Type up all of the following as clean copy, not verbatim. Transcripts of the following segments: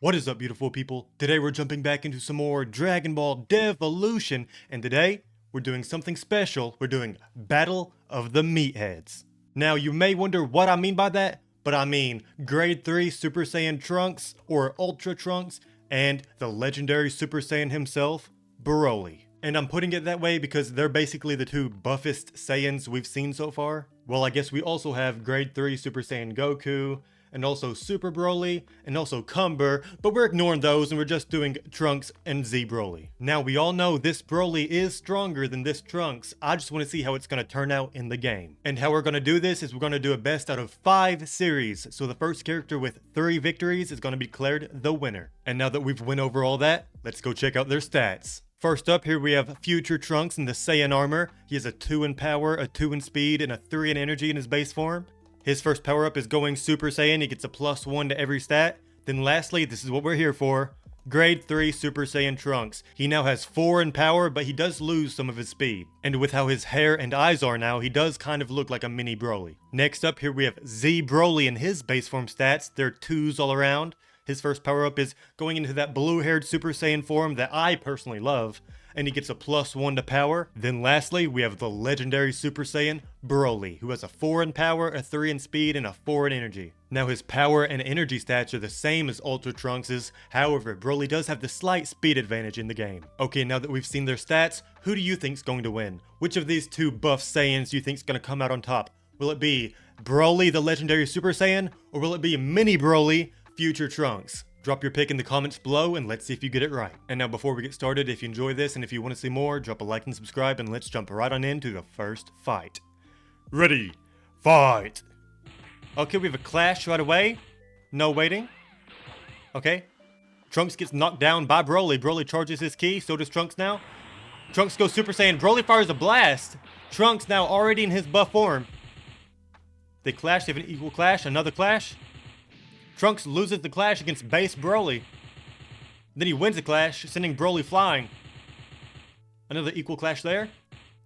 What is up, beautiful people? Today we're jumping back into some more Dragon Ball Devolution, and today we're doing something special. We're doing Battle of the Meatheads. Now you may wonder what I mean by that, but I mean Grade 3 Super Saiyan Trunks or Ultra Trunks and the legendary Super Saiyan himself, BROLY. And I'm putting it that way because they're basically the two buffest Saiyans we've seen so far. Well, I guess we also have Grade 3 Super Saiyan Goku, and also Super Broly, and also Cumber, but we're ignoring those and we're just doing Trunks and Z Broly. Now we all know this Broly is stronger than this Trunks. I just want to see how it's going to turn out in the game. And how we're going to do this is we're going to do a best out of 5 series. So the first character with 3 victories is going to be declared the winner. And now that we've went over all that, let's go check out their stats. First up here we have Future Trunks in the Saiyan armor. He has a 2 in power, a 2 in speed, and a 3 in energy in his base form. His first power up is going Super Saiyan. He gets a +1 to every stat. Then lastly, this is what we're here for, Grade 3 Super Saiyan Trunks. He now has 4 in power, but he does lose some of his speed. And with how his hair and eyes are now, he does kind of look like a mini Broly. Next up here we have Z Broly in his base form stats. They're 2s all around. His first power up is going into that blue-haired Super Saiyan form that I personally love, and he gets a +1 to power. Then lastly, we have the legendary Super Saiyan BROLY, who has a 4 in power, a 3 in speed, and a 4 in energy. Now his power and energy stats are the same as Ultra Trunks's, however, BROLY does have the slight speed advantage in the game. Okay, now that we've seen their stats, who do you think's going to win? Which of these two buff Saiyans do you think's going to come out on top? Will it be BROLY, the legendary Super Saiyan, or will it be Mini BROLY, Future Trunks? Drop your pick in the comments below and let's see if you get it right. And now before we get started, if you enjoy this and if you want to see more, drop a like and subscribe and let's jump right on into the first fight. Ready, fight! Okay, we have a clash right away. No waiting. Okay. Trunks gets knocked down by Broly. Broly charges his ki, so does Trunks now. Trunks goes Super Saiyan. Broly fires a blast. Trunks now already in his buff form. They clash, they have an equal clash, another clash. Trunks loses the clash against base Broly. Then he wins the clash, sending Broly flying. Another equal clash there.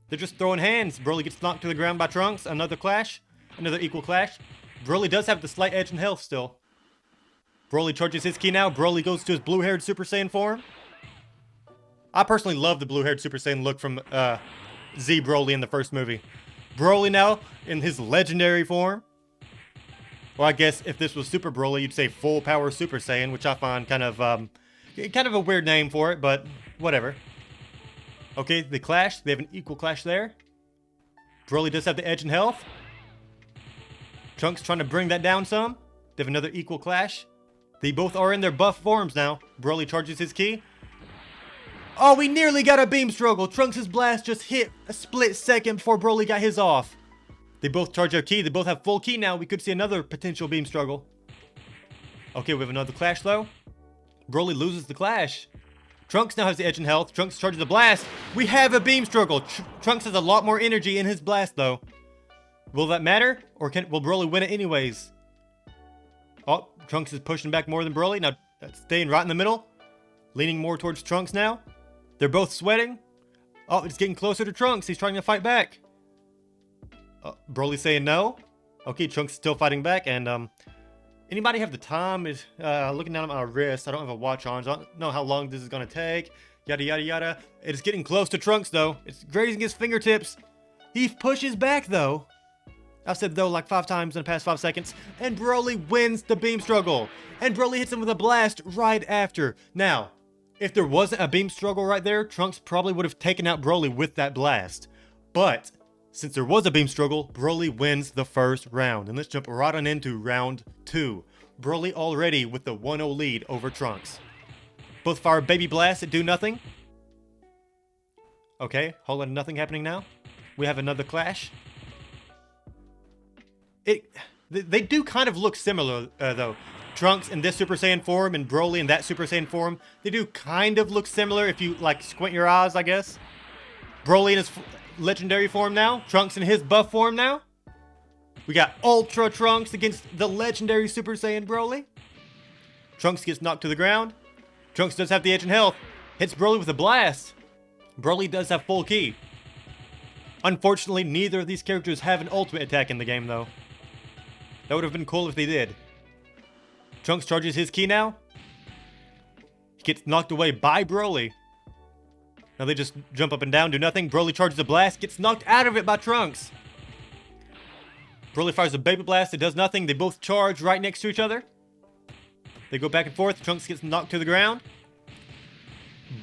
They're just throwing hands. Broly gets knocked to the ground by Trunks. Another clash. Another equal clash. Broly does have the slight edge in health still. Broly charges his ki now. Broly goes to his blue-haired Super Saiyan form. I personally love the blue-haired Super Saiyan look from Z Broly in the first movie. Broly now in his legendary form. Well, I guess if this was Super Broly, you'd say Full Power Super Saiyan, which I find kind of a weird name for it, but whatever. Okay, they clash. They have an equal clash there. Broly does have the edge in health. Trunks trying to bring that down some. They have another equal clash. They both are in their buff forms now. Broly charges his ki. Oh, we nearly got a beam struggle. Trunks' blast just hit a split second before Broly got his off. They both charge their ki. They both have full ki now. We could see another potential beam struggle. Okay, we have another clash though. Broly loses the clash. Trunks now has the edge in health. Trunks charges the blast. We have a beam struggle. Trunks has a lot more energy in his blast though. Will that matter? Or will Broly win it anyways? Oh, Trunks is pushing back more than Broly. Now staying right in the middle. Leaning more towards Trunks now. They're both sweating. Oh, it's getting closer to Trunks. He's trying to fight back. Broly saying no. Okay, Trunks is still fighting back. And anybody have the time? Is looking down at my wrist. I don't have a watch on, so I don't know how long this is gonna take. Yada yada yada. It is getting close to Trunks though. It's grazing his fingertips. He pushes back though. I've said though like 5 times in the past 5 seconds. And Broly wins the beam struggle. And Broly hits him with a blast right after. Now, if there wasn't a beam struggle right there, Trunks probably would have taken out Broly with that blast. But since there was a beam struggle, Broly wins the first round. And let's jump right on into round 2. Broly already with the 1-0 lead over Trunks. Both fire baby blasts that do nothing. Okay, whole lot of nothing happening now. We have another clash. They do kind of look similar though. Trunks in this Super Saiyan form and Broly in that Super Saiyan form. They do kind of look similar if you like squint your eyes, I guess. Broly in his legendary form now. Trunks in his buff form now. We got Ultra Trunks against the legendary Super Saiyan Broly. Trunks gets knocked to the ground. Trunks does have the edge in health. Hits Broly with a blast. Broly does have full ki. Unfortunately, neither of these characters have an ultimate attack in the game though. That would have been cool if they did. Trunks charges his ki now. Gets knocked away by BROLY. Now they just jump up and down, do nothing. BROLY charges a blast, gets knocked out of it by TRUNKS. BROLY fires a baby blast, it does nothing. They both charge right next to each other. They go back and forth. TRUNKS gets knocked to the ground.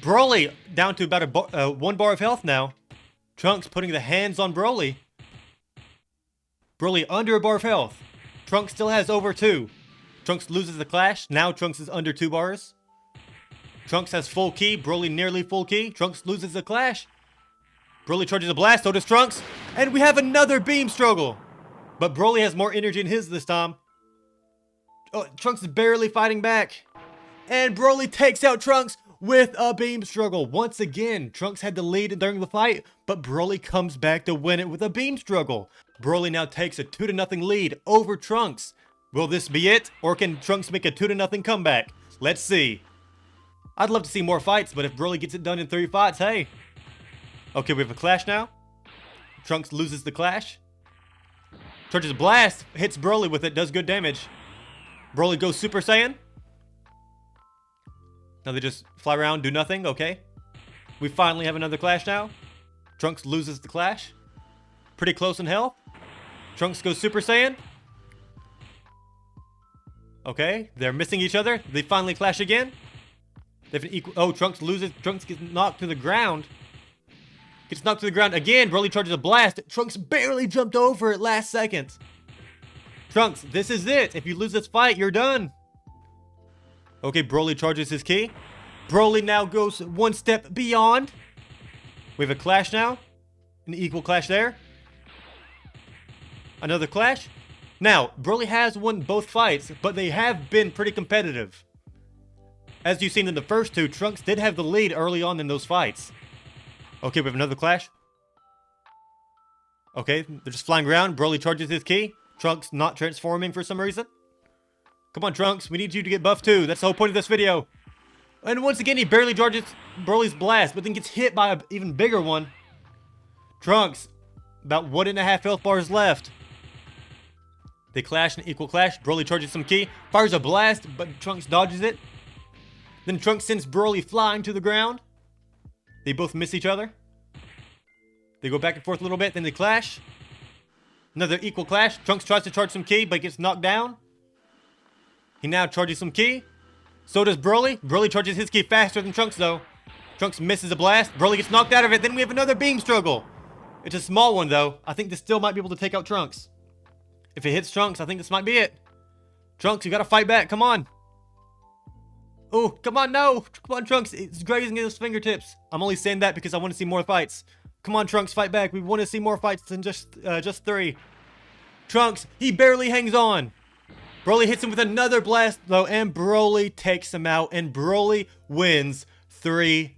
BROLY down to about 1 bar of health now. TRUNKS putting the hands on BROLY. BROLY under a bar of health. TRUNKS still has over 2. TRUNKS loses the clash. Now TRUNKS is under 2 bars. TRUNKS has full key. BROLY nearly full key. TRUNKS loses the clash. BROLY charges a blast. So does TRUNKS. And we have another beam struggle. But BROLY has more energy in his this time. Oh, TRUNKS is barely fighting back. And BROLY takes out TRUNKS with a beam struggle. Once again, TRUNKS had the lead during the fight, but BROLY comes back to win it with a beam struggle. BROLY now takes a 2-0 lead over TRUNKS. Will this be it? Or can TRUNKS make a 2-0 comeback? Let's see. I'd love to see more fights, but if BROLY gets it done in 3 fights, hey. Okay, we have a clash now. TRUNKS loses the clash. Charges a blast, hits BROLY with it, does good damage. BROLY goes Super Saiyan. Now they just fly around, do nothing, okay. We finally have another clash now. TRUNKS loses the clash. Pretty close in health. TRUNKS goes Super Saiyan. Okay, they're missing each other. They finally clash again. They have an equal. Oh, TRUNKS loses. TRUNKS gets knocked to the ground. Gets knocked to the ground again. BROLY charges a blast. TRUNKS barely jumped over it last second. TRUNKS, this is it. If you lose this fight, you're done. Okay, BROLY charges his key. BROLY now goes 1 step beyond. We have a clash now. An equal clash there. Another clash. Now, BROLY has won both fights, but they have been pretty competitive. As you've seen in the first 2, TRUNKS did have the lead early on in those fights. Okay, we have another clash. Okay, they're just flying around. BROLY charges his key. TRUNKS not transforming for some reason. Come on, TRUNKS. We need you to get buffed too. That's the whole point of this video. And once again, he barely charges BROLY's blast, but then gets hit by an even bigger one. TRUNKS, about 1.5 health bars left. They clash an equal clash. BROLY charges some key. Fires a blast, but TRUNKS dodges it. Then TRUNKS sends BROLY flying to the ground. They both miss each other. They go back and forth a little bit, then they clash. Another equal clash. TRUNKS tries to charge some key, but gets knocked down. He now charges some key. So does BROLY. BROLY charges his key faster than TRUNKS though. TRUNKS misses a blast. BROLY gets knocked out of it. Then we have another beam struggle. It's a small one though. I think this still might be able to take out TRUNKS. If it hits TRUNKS, I think this might be it. TRUNKS, you gotta fight back. Come on. Oh, come on, no. Come on, TRUNKS. It's grazing his fingertips. I'm only saying that because I want to see more fights. Come on, TRUNKS, fight back. We want to see more fights than just 3. TRUNKS, he barely hangs on. BROLY hits him with another blast, though, and BROLY takes him out, and BROLY wins 3-0.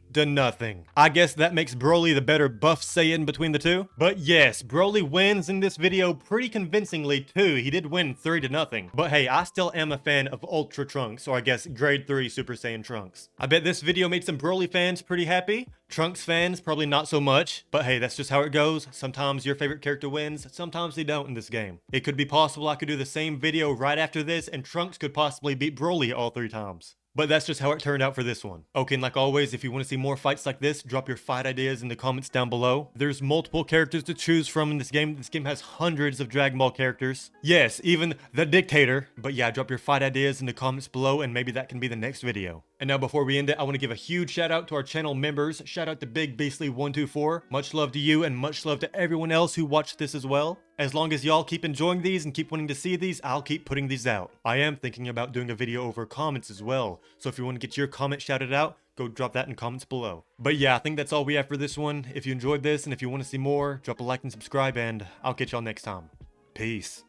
I guess that makes BROLY the better buff Saiyan between the two. But yes, BROLY wins in this video pretty convincingly too. He did win 3-0. But hey, I still am a fan of Ultra Trunks, or I guess Grade 3 Super Saiyan Trunks. I bet this video made some BROLY fans pretty happy. TRUNKS fans probably not so much. But hey, that's just how it goes. Sometimes your favorite character wins, sometimes they don't in this game. It could be possible I could do the same video right after this, and TRUNKS could possibly beat BROLY all 3 times. But that's just how it turned out for this one. Okay, and like always, if you want to see more fights like this, drop your fight ideas in the comments down below. There's multiple characters to choose from in this game. This game has hundreds of Dragon Ball characters. Yes, even the Dictator. But yeah, drop your fight ideas in the comments below, and maybe that can be the next video. And now before we end it, I want to give a huge shout out to our channel members. Shout out to Big Beastly 124. Much love to you, and much love to everyone else who watched this as well. As long as y'all keep enjoying these and keep wanting to see these, I'll keep putting these out. I am thinking about doing a video over comments as well, so if you want to get your comment shouted out, go drop that in comments below. But yeah, I think that's all we have for this one. If you enjoyed this and if you want to see more, drop a like and subscribe, and I'll catch y'all next time. Peace.